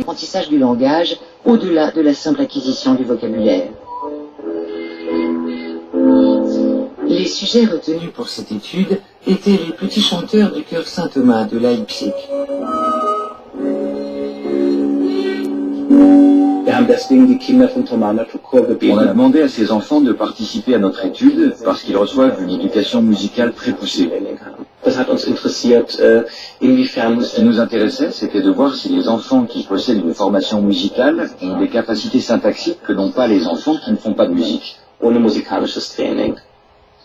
l'apprentissage du langage au-delà de la simple acquisition du vocabulaire. Les sujets retenus pour cette étude étaient les petits chanteurs du chœur Saint-Thomas de Leipzig. On a demandé à ces enfants de participer à notre étude parce qu'ils reçoivent une éducation musicale très poussée. Ce qui nous intéressait, c'était de voir si les enfants qui possèdent une formation musicale ont des capacités syntaxiques que n'ont pas les enfants qui ne font pas de musique.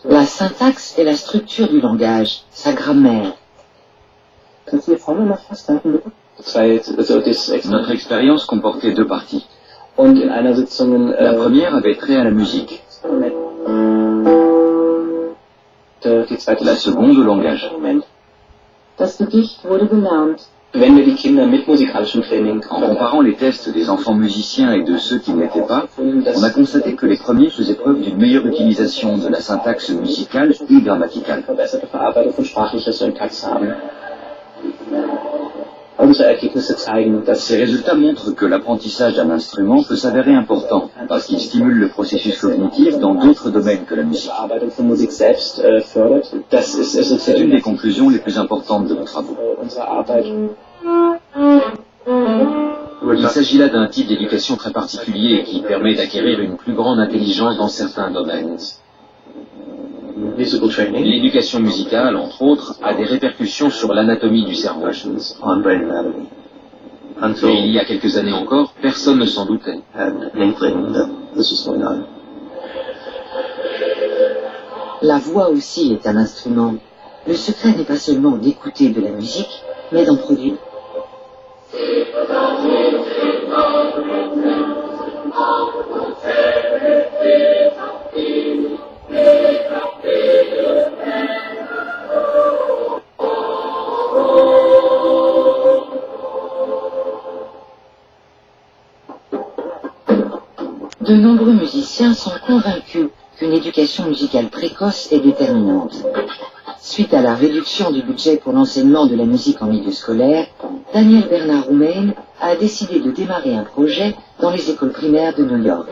La syntaxe est la structure du langage, sa grammaire. Notre expérience comportait deux parties. La première avait trait à la musique. La seconde au langage. En comparant les tests des enfants musiciens et de ceux qui ne l'étaient pas, on a constaté que les premiers faisaient preuve d'une meilleure utilisation de la syntaxe musicale et grammaticale. Ces résultats montrent que l'apprentissage d'un instrument peut s'avérer important parce qu'il stimule le processus cognitif dans d'autres domaines que la musique. C'est une des conclusions les plus importantes de nos travaux. Il s'agit là d'un type d'éducation très particulier qui permet d'acquérir une plus grande intelligence dans certains domaines. L'éducation musicale, entre autres, a des répercussions sur l'anatomie du cerveau. Et il y a quelques années encore, personne ne s'en doutait. La voix aussi est un instrument. Le secret n'est pas seulement d'écouter de la musique, mais d'en produire. De nombreux musiciens sont convaincus qu'une éducation musicale précoce est déterminante. Suite à la réduction du budget pour l'enseignement de la musique en milieu scolaire, Daniel Bernard Roumain a décidé de démarrer un projet dans les écoles primaires de New York.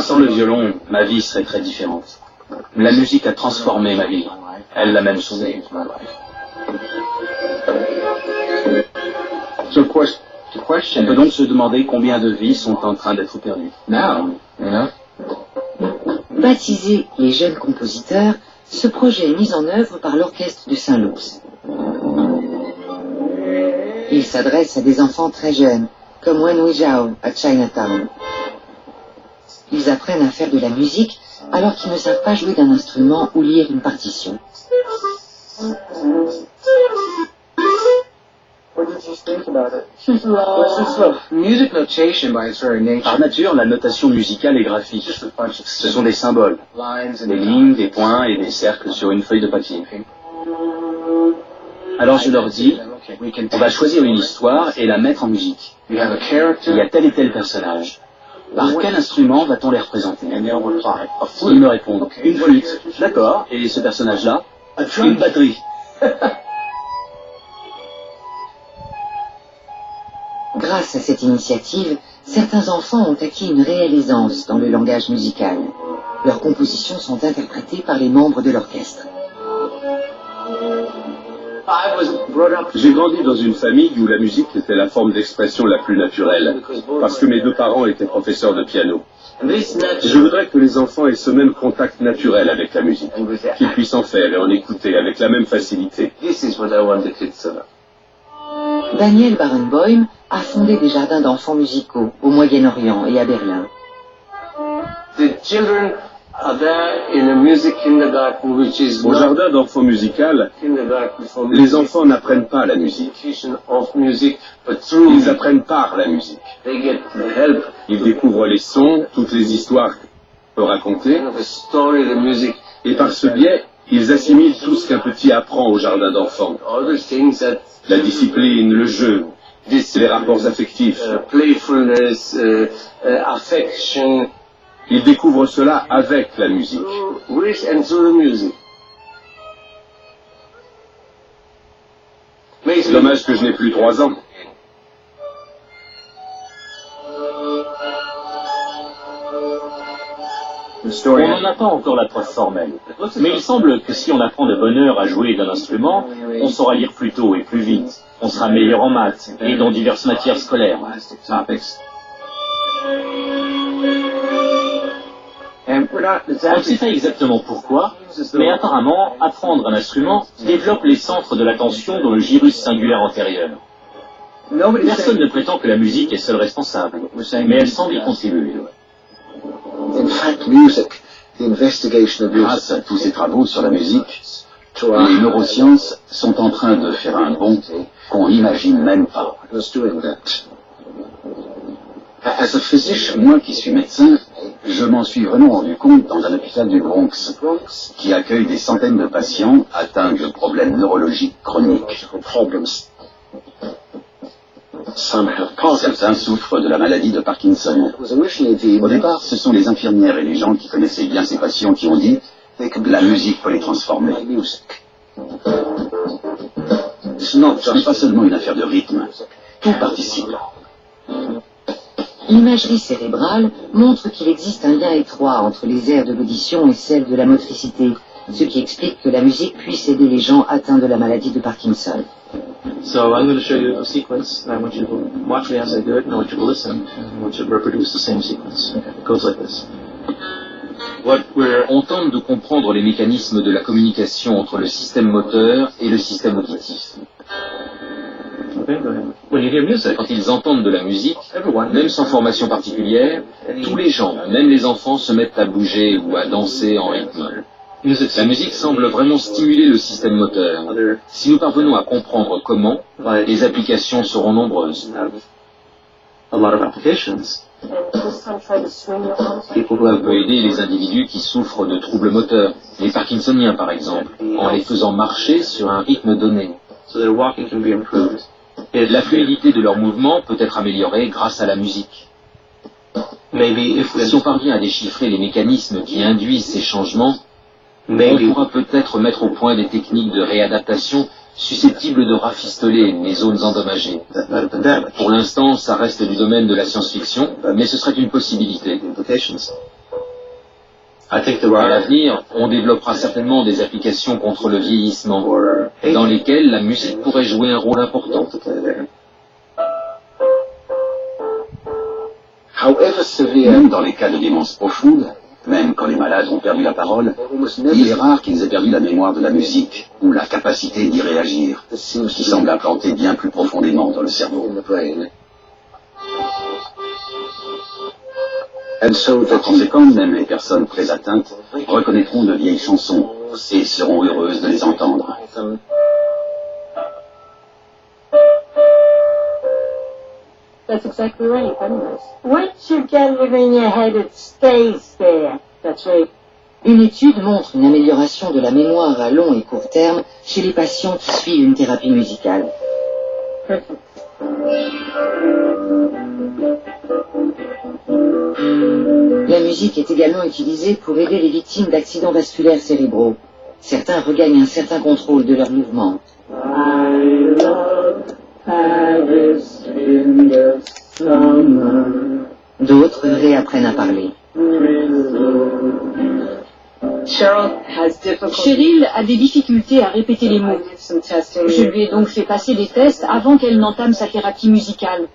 Sans le violon, ma vie serait très différente. La musique a transformé ma vie. Elle l'a même sauvée. On peut donc se demander combien de vies sont en train d'être perdues. Baptisé Les Jeunes Compositeurs, ce projet est mis en œuvre par l'orchestre de Saint-Louis. Il s'adresse à des enfants très jeunes, comme Wen Weizhao à Chinatown. Ils apprennent à faire de la musique alors qu'ils ne savent pas jouer d'un instrument ou lire une partition. Par nature, la notation musicale est graphique. Ce sont des symboles, des lignes, des points et des cercles sur une feuille de papier. Alors je leur dis, on va choisir une histoire et la mettre en musique. Il y a tel et tel personnage. Par quel instrument va-t-on les représenter? Ils me répondent, une flûte. D'accord, et ce personnage-là? Une batterie. Grâce à cette initiative, certains enfants ont acquis une réelle aisance dans le langage musical. Leurs compositions sont interprétées par les membres de l'orchestre. J'ai grandi dans une famille où la musique était la forme d'expression la plus naturelle, parce que mes deux parents étaient professeurs de piano. Je voudrais que les enfants aient ce même contact naturel avec la musique, qu'ils puissent en faire et en écouter avec la même facilité. Daniel Barenboim a fondé des jardins d'enfants musicaux au Moyen-Orient et à Berlin. Au jardin d'enfants musical, les enfants n'apprennent pas la musique. Ils apprennent par la musique. Ils découvrent les sons, toutes les histoires qu'on peut raconter, et par ce biais, ils assimilent tout ce qu'un petit apprend au jardin d'enfants. La discipline, le jeu, les rapports affectifs. Ils découvrent cela avec la musique. C'est dommage que je n'ai plus 3 ans. On n'en a pas encore la preuve formelle, mais il semble que si on apprend de bonne heure à jouer d'un instrument, on saura lire plus tôt et plus vite, on sera meilleur en maths et dans diverses matières scolaires. On ne sait pas exactement pourquoi, mais apparemment, apprendre un instrument développe les centres de l'attention dans le gyrus singulaire antérieur. Personne ne prétend que la musique est seule responsable, mais elle semble y contribuer. Grâce à tous ces travaux sur la musique, les neurosciences sont en train de faire un bond qu'on n'imagine même pas. Moi qui suis médecin, je m'en suis vraiment rendu compte dans un hôpital du Bronx, qui accueille des centaines de patients atteints de problèmes neurologiques chroniques. Certains souffrent de la maladie de Parkinson. Au départ, ce sont les infirmières et les gens qui connaissaient bien ces patients qui ont dit que la musique peut les transformer. Ce n'est pas seulement une affaire de rythme, tout participe. L'imagerie cérébrale montre qu'il existe un lien étroit entre les aires de l'audition et celles de la motricité, ce qui explique que la musique puisse aider les gens atteints de la maladie de Parkinson. So I'm going to show you a sequence, and I want you to watch me as I do it, and I want you to listen, and I want you to reproduce the same sequence. It goes like this. On tente de comprendre les mécanismes de la communication entre le système moteur et le système auditif. Okay, go ahead. When you hear music, Quand ils entendent de la musique, everyone, même sans formation particulière, tous les gens, même les enfants, se mettent à bouger ou à danser en rythme. La musique semble vraiment stimuler le système moteur. Si nous parvenons à comprendre comment, les applications seront nombreuses. a lot of applications. On peut aider les individus qui souffrent de troubles moteurs, les Parkinsoniens par exemple, en les faisant marcher sur un rythme donné. So their walking can be improved. La fluidité de leurs mouvements peut être améliorée grâce à la musique. Si on parvient à déchiffrer les mécanismes qui induisent ces changements, on pourra peut-être mettre au point des techniques de réadaptation susceptibles de rafistoler les zones endommagées. Pour l'instant, ça reste du domaine de la science-fiction, mais ce serait une possibilité. À l'avenir, on développera certainement des applications contre le vieillissement, dans lesquelles la musique pourrait jouer un rôle important. Même dans les cas de démence profonde, même quand les malades ont perdu la parole, il est rare qu'ils aient perdu la mémoire de la musique ou la capacité d'y réagir, qui semble implanter bien plus profondément dans le cerveau. Par conséquent, même les personnes très atteintes reconnaîtront de vieilles chansons et seront heureuses de les entendre. That's exactly right. Once you get it in your head, it stays there. That's right. Une étude montre une amélioration de la mémoire à long et court terme chez les patients qui suivent une thérapie musicale. La musique est également utilisée pour aider les victimes d'accidents vasculaires cérébraux. Certains regagnent un certain contrôle de leurs mouvements. D'autres réapprennent à parler. Cheryl a des difficultés à répéter les mots. Je lui ai donc fait passer des tests avant qu'elle n'entame sa thérapie musicale.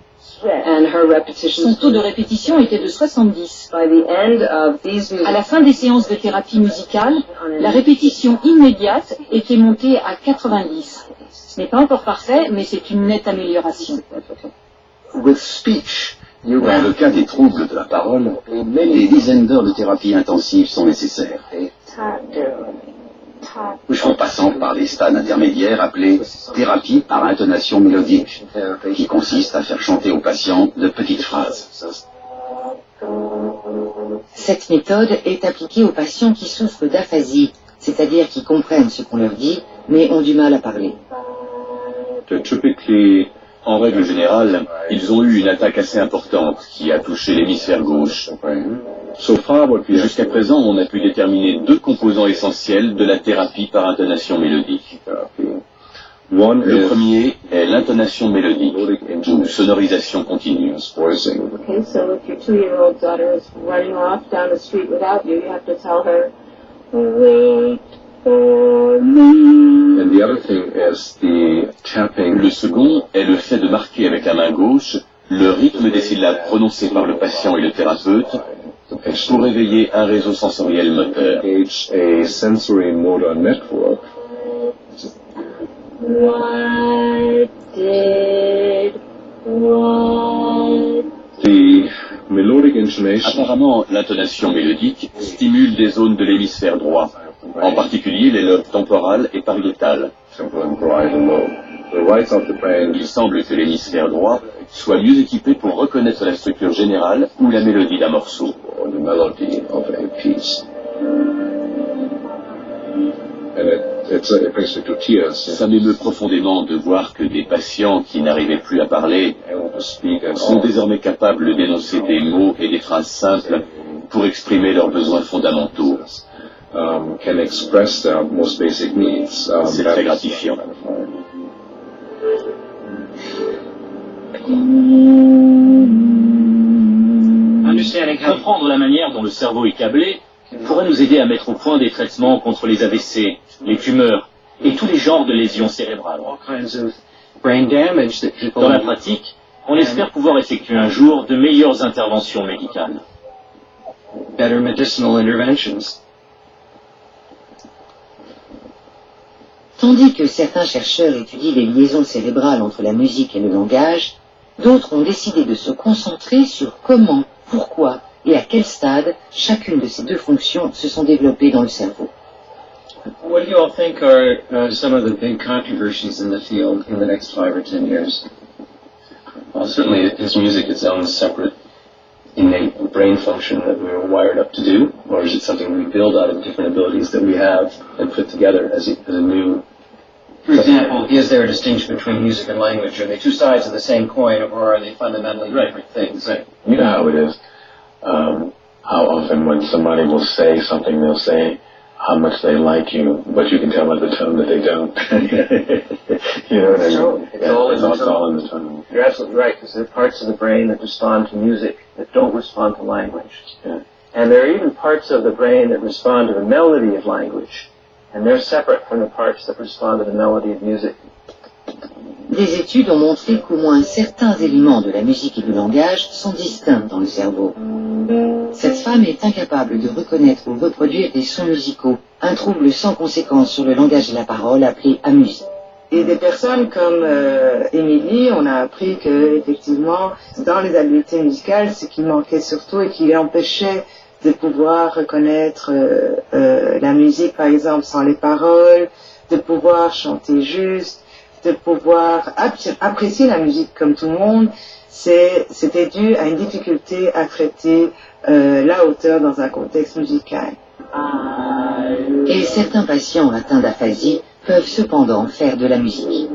Son taux de répétition était de 70. À la fin des séances de thérapie musicale, la répétition immédiate était montée à 90. Ce n'est pas encore parfait, mais c'est une nette amélioration. Dans le cas des troubles de la parole, des dizaines d'heures de thérapie intensive sont nécessaires. En passant par des stades intermédiaires appelés thérapie par intonation mélodique, qui consiste à faire chanter aux patients de petites phrases. Cette méthode est appliquée aux patients qui souffrent d'aphasie, c'est-à-dire qui comprennent ce qu'on leur dit, mais ont du mal à parler. En règle générale, ils ont eu une attaque assez importante qui a touché l'hémisphère gauche. Jusqu'à présent, on a pu déterminer deux composants essentiels de la thérapie par intonation mélodique. Le premier est l'intonation mélodique, ou sonorisation continue. Okay, so if your 2-year-old daughter is running off down the street without you, you have to tell her, wait for me. And the other thing is the tapping. Le second est le fait de marquer avec la main gauche le rythme des syllabes prononcées par le patient et le thérapeute pour réveiller un réseau sensoriel moteur. A sensory motor network. The melodic intonation. Apparemment, l'intonation mélodique stimule des zones de l'hémisphère droit, en particulier les lobes temporal et pariétal. Il semble que l'hémisphère droit soit mieux équipé pour reconnaître la structure générale ou la mélodie d'un morceau. Ça m'émeut profondément de voir que des patients qui n'arrivaient plus à parler sont désormais capables d'énoncer des mots et des phrases simples pour exprimer leurs besoins fondamentaux. C'est très gratifiant. Comprendre la manière dont le cerveau est câblé pourrait nous aider à mettre au point des traitements contre les AVC, les tumeurs et tous les genres de lésions cérébrales. Dans la pratique, on espère pouvoir effectuer un jour de meilleures interventions médicales. Tandis que certains chercheurs étudient les liaisons cérébrales entre la musique et le langage, d'autres ont décidé de se concentrer sur comment, pourquoi et à quel stade chacune de ces deux fonctions se sont développées dans le cerveau. What do you all think are some of the big controversies in the field in the next 5 or 10 years? Well, certainly is music its own separate innate brain function that we were wired up to do, or is it something we build out of different abilities that we have and put together as a new... For example, is there a distinction between music and language? Are they two sides of the same coin, or are they fundamentally different things? Right. You know how it is. How often when somebody will say something, they'll say how much they like you, but you can tell by the tone that they don't. You know what I mean? It's all in the tone. You're absolutely right, because there are parts of the brain that respond to music that don't respond to language. Yeah. And there are even parts of the brain that respond to the melody of language, and they're separate from the parts that respond to the melody of music. Des études ont montré qu'au moins certains éléments de la musique et du langage sont distincts dans le cerveau. Cette femme est incapable de reconnaître ou reproduire des sons musicaux, un trouble sans conséquence sur le langage et la parole appelé amusie. Et des personnes comme Émilie, on a appris que effectivement, dans les habiletés musicales, ce qui manquait surtout et qui l'empêchait de pouvoir reconnaître la musique, par exemple, sans les paroles, de pouvoir chanter juste, de pouvoir apprécier la musique comme tout le monde, c'était dû à une difficulté à traiter la hauteur dans un contexte musical. Et certains patients atteints d'aphasie peuvent cependant faire de la musique.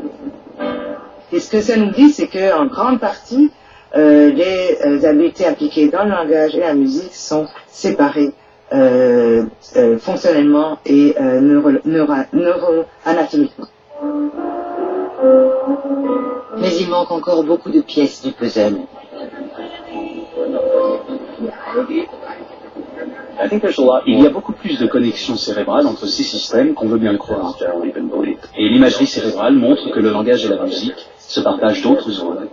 Et ce que ça nous dit, c'est qu'en grande partie, les habiletés appliquées dans le langage et la musique sont séparées fonctionnellement et neuroanatomiquement. Mais il manque encore beaucoup de pièces du puzzle. Il y a beaucoup plus de connexions cérébrales entre ces systèmes qu'on veut bien le croire. Et l'imagerie cérébrale montre que le langage et la musique se partagent d'autres zones.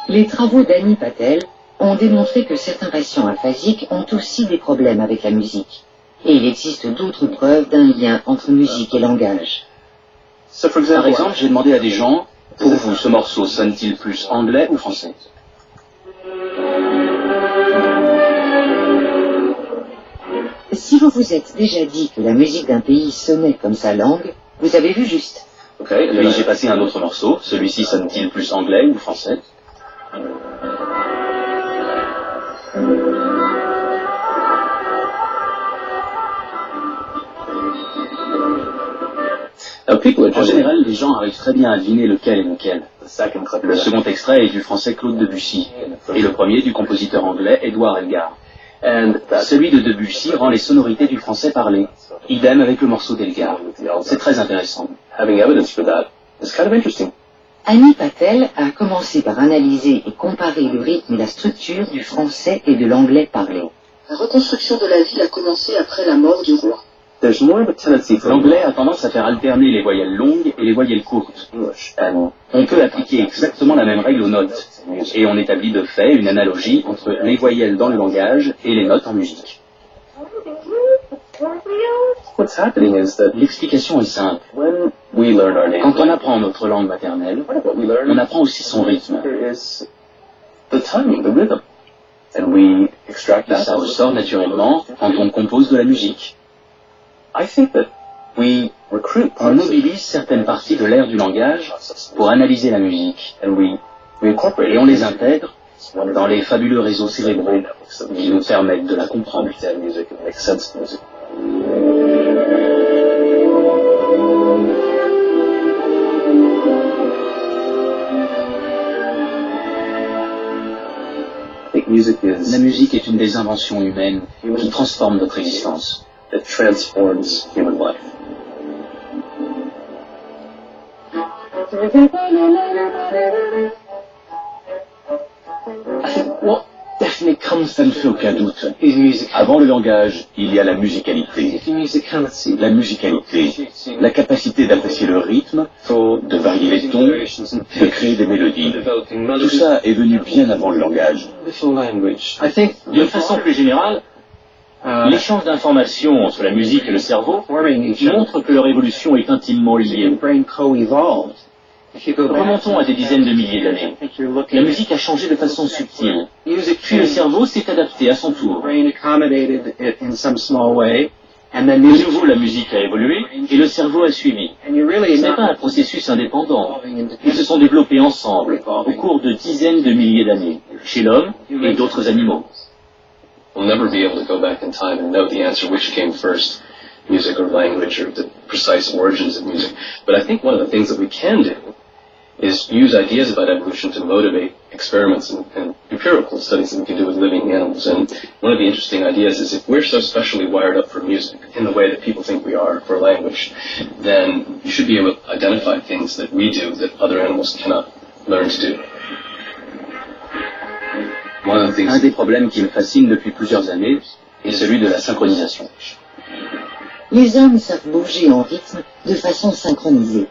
Les travaux d'Annie Patel ont démontré que certains patients aphasiques ont aussi des problèmes avec la musique. Et il existe d'autres preuves d'un lien entre musique et langage. Par exemple, j'ai demandé à des gens, pour vous, ce morceau sonne-t-il plus anglais ou français? Si vous vous êtes déjà dit que la musique d'un pays sonnait comme sa langue, vous avez vu juste. Ok, puis j'ai passé un autre morceau, celui-ci sonne-t-il plus anglais ou français? En général, les gens arrivent très bien à deviner lequel est lequel. Le second extrait est du français Claude Debussy, et le premier du compositeur anglais Édouard Elgar. Celui de Debussy rend les sonorités du français parlé. Idem avec le morceau d'Elgar. C'est très intéressant. Annie Patel a commencé par analyser et comparer le rythme et la structure du français et de l'anglais parlé. La reconstruction de la ville a commencé après la mort du roi. L'anglais a tendance à faire alterner les voyelles longues et les voyelles courtes. On peut appliquer exactement la même règle aux notes, et on établit de fait une analogie entre les voyelles dans le langage et les notes en musique. L'explication est simple. Quand on apprend notre langue maternelle, on apprend aussi son rythme. Et ça ressort naturellement quand on compose de la musique. On mobilise certaines parties de l'air du langage pour analyser la musique. Et on les intègre dans les fabuleux réseaux cérébraux qui nous permettent de la comprendre. La musique est une des inventions humaines qui transforme notre existence. Ça ne fait aucun doute. Avant le langage, il y a la musicalité. La musicalité, la capacité d'apprécier le rythme, de varier les tons, de créer des mélodies. Tout ça est venu bien avant le langage. D'une façon plus générale, l'échange d'informations entre la musique et le cerveau montre que leur évolution est intimement liée. Remontons à des dizaines de milliers d'années. La musique a changé de façon subtile, puis le cerveau s'est adapté à son tour. De nouveau, la musique a évolué et le cerveau a suivi. Ce n'est pas un processus indépendant. Ils se sont développés ensemble au cours de dizaines de milliers d'années, chez l'homme et d'autres animaux. We'll never be able to go back in time and know the answer which came first, music or language, or the precise origins of music. But I think one of the things that we can do is use ideas about evolution to motivate experiments and empirical studies that we can do with living animals. And one of the interesting ideas is if we're so specially wired up for music in the way that people think we are for language, then you should be able to identify things that we do that other animals cannot learn to do. Un des problèmes qui me fascine depuis plusieurs années est celui de la synchronisation. Les hommes savent bouger en rythme de façon synchronisée.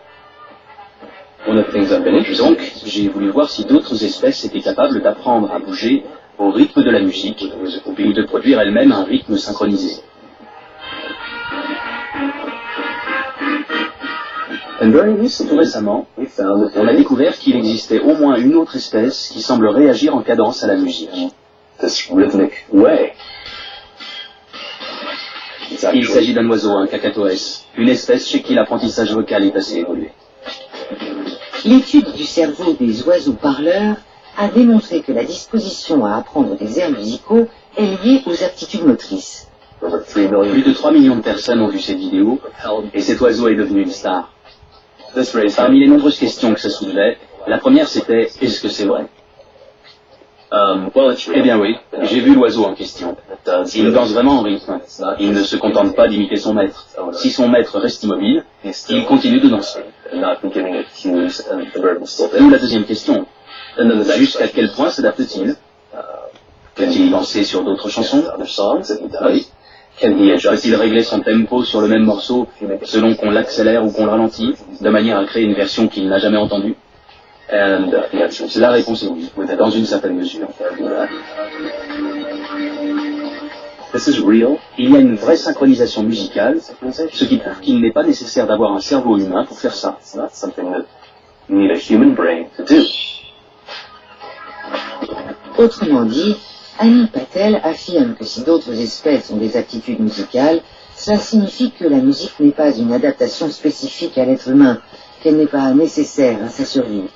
Donc, j'ai voulu voir si d'autres espèces étaient capables d'apprendre à bouger au rythme de la musique ou de produire elles-mêmes un rythme synchronisé. Tout récemment, on a découvert qu'il existait au moins une autre espèce qui semble réagir en cadence à la musique. Il s'agit d'un oiseau, un cacatoès, une espèce chez qui l'apprentissage vocal est assez évolué. L'étude du cerveau des oiseaux parleurs a démontré que la disposition à apprendre des airs musicaux est liée aux aptitudes motrices. Plus de 3 millions de personnes ont vu cette vidéo et cet oiseau est devenu une star. Parmi les nombreuses questions que ça soulevait, la première c'était « Est-ce que c'est vrai ?» Eh bien oui, j'ai vu l'oiseau en question. Il danse vraiment en rythme. Il ne se contente pas d'imiter son maître. Si son maître reste immobile, il continue de danser. D'où la deuxième question. Jusqu'à quel point s'adapte-t-il? Peut-il danser sur d'autres chansons? Oui. Peut-il régler son tempo sur le même morceau selon qu'on l'accélère ou qu'on le ralentit, de manière à créer une version qu'il n'a jamais entendue? La réponse est oui, dans une certaine mesure. Il y a une vraie synchronisation musicale, ce qui prouve qu'il n'est pas nécessaire d'avoir un cerveau humain pour faire ça. Autrement dit, Annie Patel affirme que si d'autres espèces ont des aptitudes musicales, cela signifie que la musique n'est pas une adaptation spécifique à l'être humain, qu'elle n'est pas nécessaire à sa survie.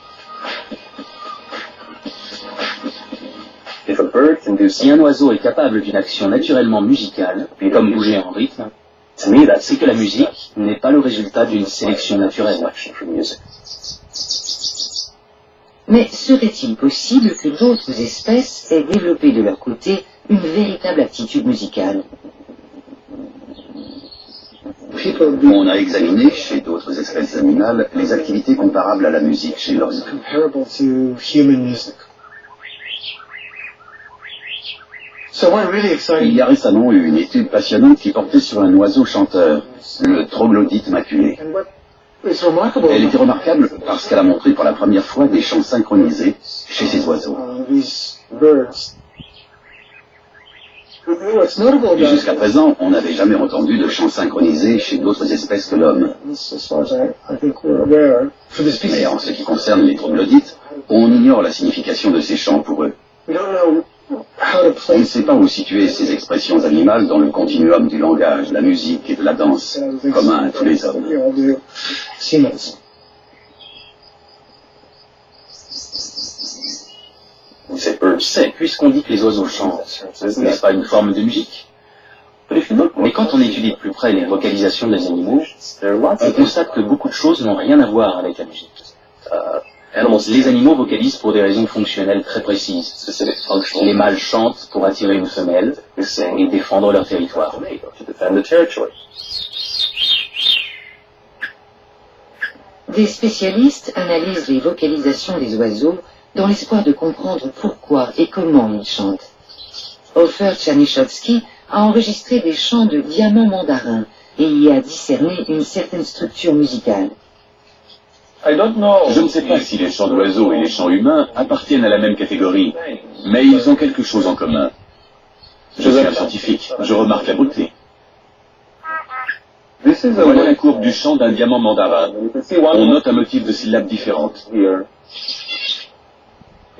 Si un oiseau est capable d'une action naturellement musicale, comme bouger en rythme, c'est que la musique n'est pas le résultat d'une sélection naturelle. Mais serait-il possible que d'autres espèces aient développé de leur côté une véritable aptitude musicale. On a examiné, chez d'autres espèces animales, les activités comparables à la musique chez l'homme. Il y a récemment eu une étude passionnante qui portait sur un oiseau chanteur, le troglodyte maculé. Elle était remarquable parce qu'elle a montré pour la première fois des chants synchronisés chez ces oiseaux. Jusqu'à présent, on n'avait jamais entendu de chants synchronisés chez d'autres espèces que l'homme. Mais en ce qui concerne les troglodytes, on ignore la signification de ces chants pour eux. On ne sait pas où situer ces expressions animales dans le continuum du langage, de la musique et de la danse, commun à tous les hommes. Puisqu'on dit que les oiseaux chantent, n'est-ce pas une forme de musique? Mais quand on étudie de plus près les vocalisations des animaux, on constate que beaucoup de choses n'ont rien à voir avec la musique. Les animaux vocalisent pour des raisons fonctionnelles très précises. Les mâles chantent pour attirer une femelle et défendre leur territoire. Des spécialistes analysent les vocalisations des oiseaux dans l'espoir de comprendre pourquoi et comment ils chantent. Hofer Tchernychovsky a enregistré des chants de diamants mandarins et y a discerné une certaine structure musicale. Je ne sais pas si les chants d'oiseaux et les chants humains appartiennent à la même catégorie, mais ils ont quelque chose en commun. Je suis un scientifique, je remarque la beauté. Voilà la courbe du chant d'un diamant mandarin. On note un motif de syllabes différentes.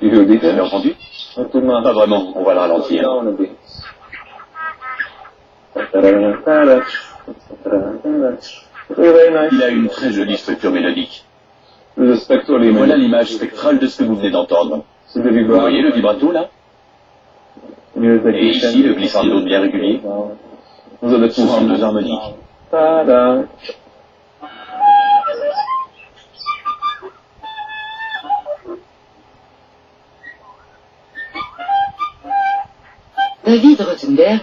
Vous avez entendu? Pas vraiment, on va le ralentir. Il a une très jolie structure mélodique. Voilà l'image spectrale de ce que vous venez d'entendre. Vous voyez le vibrato là? Et ici le glissando bien régulier. Ce sont deux harmoniques. David Rothenberg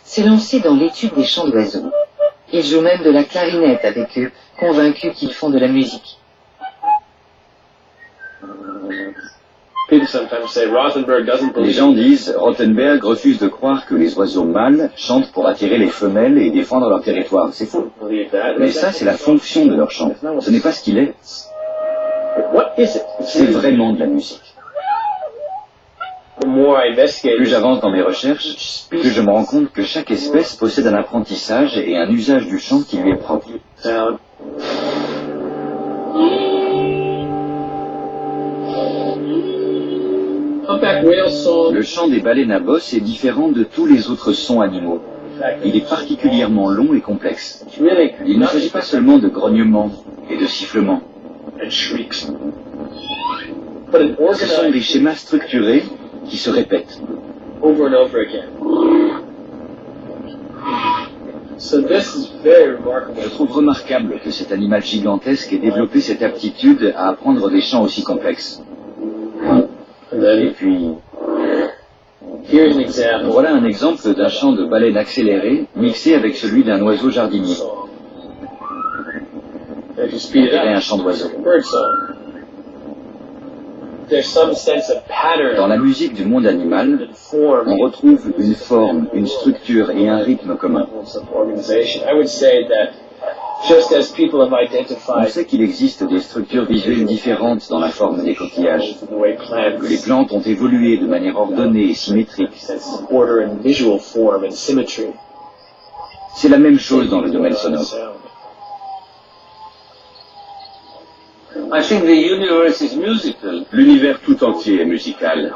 s'est lancé dans l'étude des chants d'oiseaux. Il joue même de la clarinette avec eux, convaincu qu'ils font de la musique. Les gens disent Rothenberg refuse de croire que les oiseaux mâles chantent pour attirer les femelles et défendre leur territoire. C'est faux. Mais ça, c'est la fonction de leur chant. Ce n'est pas ce qu'il est. C'est vraiment de la musique. Plus j'avance dans mes recherches, plus je me rends compte que chaque espèce possède un apprentissage et un usage du chant qui lui est propre. Le chant des baleines à bosse est différent de tous les autres sons animaux. Il est particulièrement long et complexe. Il ne s'agit pas seulement de grognements et de sifflements. Ce sont des schémas structurés qui se répètent. Je trouve remarquable que cet animal gigantesque ait développé cette aptitude à apprendre des chants aussi complexes. Et puis, voilà un exemple d'un chant de baleine accéléré mixé avec celui d'un oiseau jardinier. On dirait un chant d'oiseau. Dans la musique du monde animal, on retrouve une forme, une structure et un rythme commun. On sait qu'il existe des structures visuelles différentes dans la forme des coquillages, que les plantes ont évolué de manière ordonnée et symétrique. C'est la même chose dans le domaine sonore. L'univers tout entier est musical.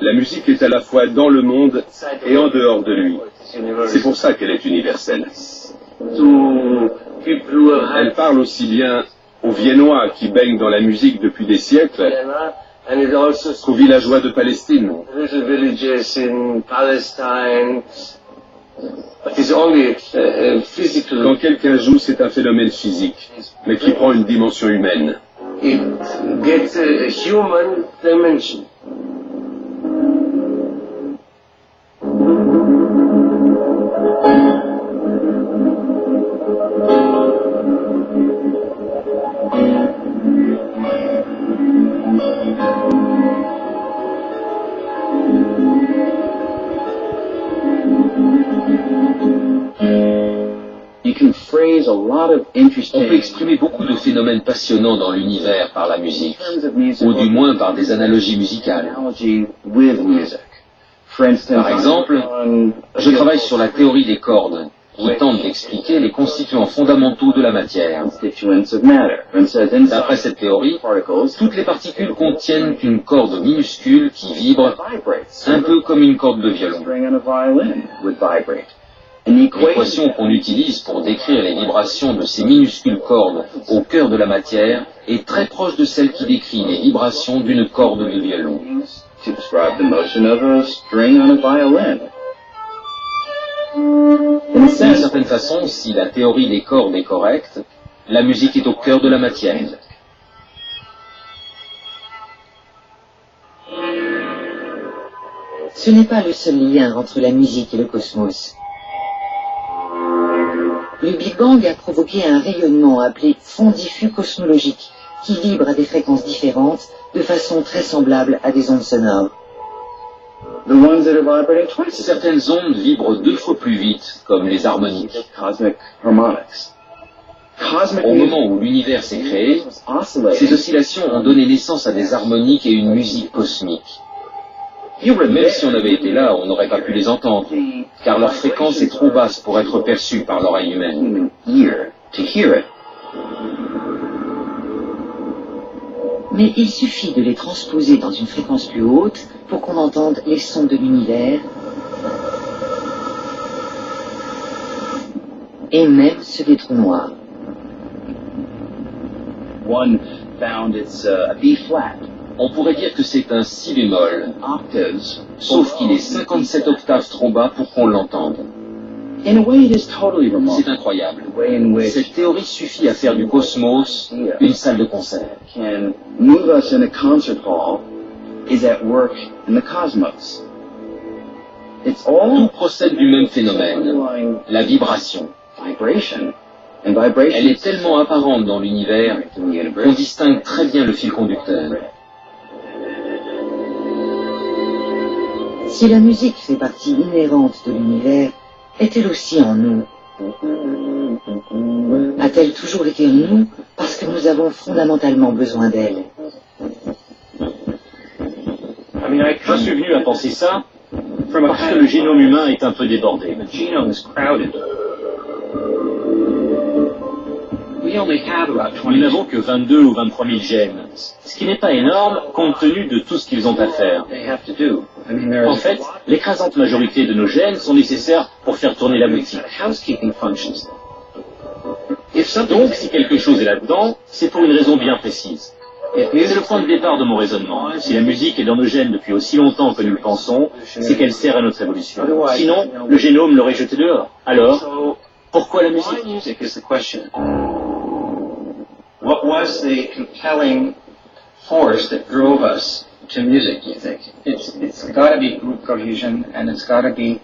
La musique est à la fois dans le monde et en dehors de lui. C'est pour ça qu'elle est universelle. Elle parle aussi bien aux Viennois qui baignent dans la musique depuis des siècles qu'aux villageois de Palestine. Quand quelqu'un joue, c'est un phénomène physique, mais qui prend une dimension humaine. On peut exprimer beaucoup de phénomènes passionnants dans l'univers par la musique, ou du moins par des analogies musicales. Par exemple, je travaille sur la théorie des cordes, qui tente d'expliquer les constituants fondamentaux de la matière. D'après cette théorie, toutes les particules contiennent une corde minuscule qui vibre, un peu comme une corde de violon. L'équation qu'on utilise pour décrire les vibrations de ces minuscules cordes au cœur de la matière est très proche de celle qui décrit les vibrations d'une corde de violon. D'une certaine façon, si la théorie des cordes est correcte, la musique est au cœur de la matière. Ce n'est pas le seul lien entre la musique et le cosmos. Le Big Bang a provoqué un rayonnement appelé fond diffus cosmologique, qui vibre à des fréquences différentes, de façon très semblable à des ondes sonores. Certaines ondes vibrent 2 fois plus vite, comme les harmoniques. Au moment où l'univers s'est créé, ces oscillations ont donné naissance à des harmoniques et une musique cosmique. Même si on avait été là, on n'aurait pas pu les entendre, car leur fréquence est trop basse pour être perçue par l'oreille humaine. Mais il suffit de les transposer dans une fréquence plus haute pour qu'on entende les sons de l'univers et même ceux des trous noirs. On pourrait dire que c'est un si bémol, sauf qu'il est 57 octaves trop bas pour qu'on l'entende. C'est incroyable. Cette théorie suffit à faire du cosmos une salle de concert. Tout procède du même phénomène, la vibration. Elle est tellement apparente dans l'univers qu'on distingue très bien le fil conducteur. Si la musique fait partie inhérente de l'univers, est-elle aussi en nous? A-t-elle toujours été en nous parce que nous avons fondamentalement besoin d'elle? Je suis venu à penser ça parce que le génome humain est un peu débordé. Nous n'avons que 22 ou 23 000 gènes, ce qui n'est pas énorme compte tenu de tout ce qu'ils ont à faire. En fait, l'écrasante majorité de nos gènes sont nécessaires pour faire tourner la boutique. Donc, si quelque chose est là-dedans, c'est pour une raison bien précise. C'est le point de départ de mon raisonnement. Si la musique est dans nos gènes depuis aussi longtemps que nous le pensons, c'est qu'elle sert à notre évolution. Sinon, le génome l'aurait jeté dehors. Alors, pourquoi la musique? What was the compelling force that drove us to music, do you think? It's got to be group cohesion, and it's got to be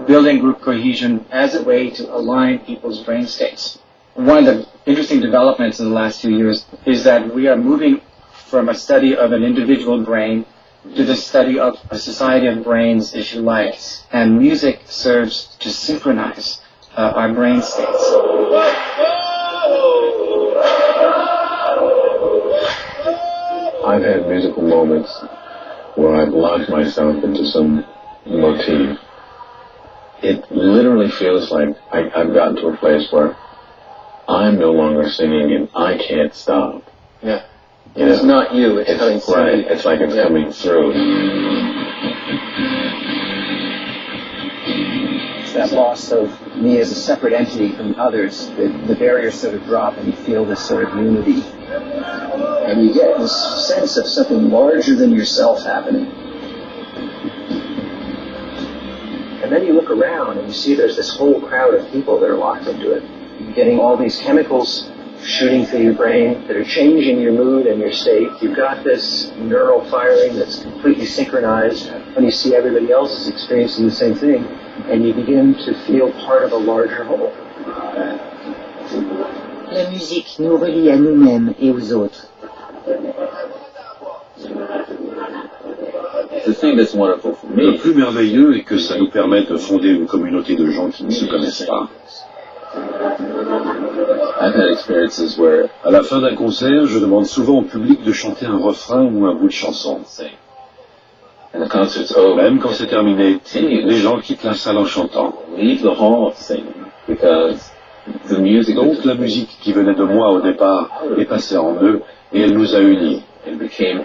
building group cohesion as a way to align people's brain states. One of the interesting developments in the last 2 years is that we are moving from a study of an individual brain to the study of a society of brains, if you like, and music serves to synchronize our brain states. I've had musical moments where I've locked myself into some motif. It literally feels like I've gotten to a place where I'm no longer singing and I can't stop. Yeah. It's not you, it's coming through. Right, it's like it's coming through. It's that loss of me as a separate entity from others. The barriers sort of drop and you feel this sort of unity. And you get this sense of something larger than yourself happening. And then you look around and you see there's this whole crowd of people that are locked into it. You're getting all these chemicals shooting through your brain that are changing your mood and your state. You've got this neural firing that's completely synchronized, and you see everybody else is experiencing the same thing, and you begin to feel part of a larger whole. La musique nous relie à nous-mêmes et aux autres. Le plus merveilleux est que ça nous permet de fonder une communauté de gens qui ne se connaissent pas. À la fin d'un concert, je demande souvent au public de chanter un refrain ou un bout de chanson. Même quand c'est terminé, les gens quittent la salle en chantant. Donc la musique qui venait de moi au départ est passée en eux et elle nous a unis. Et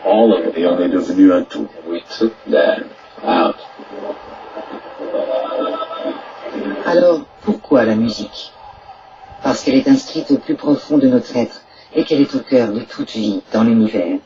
on est devenu un tout. Alors, pourquoi la musique? Parce qu'elle est inscrite au plus profond de notre être et qu'elle est au cœur de toute vie dans l'univers.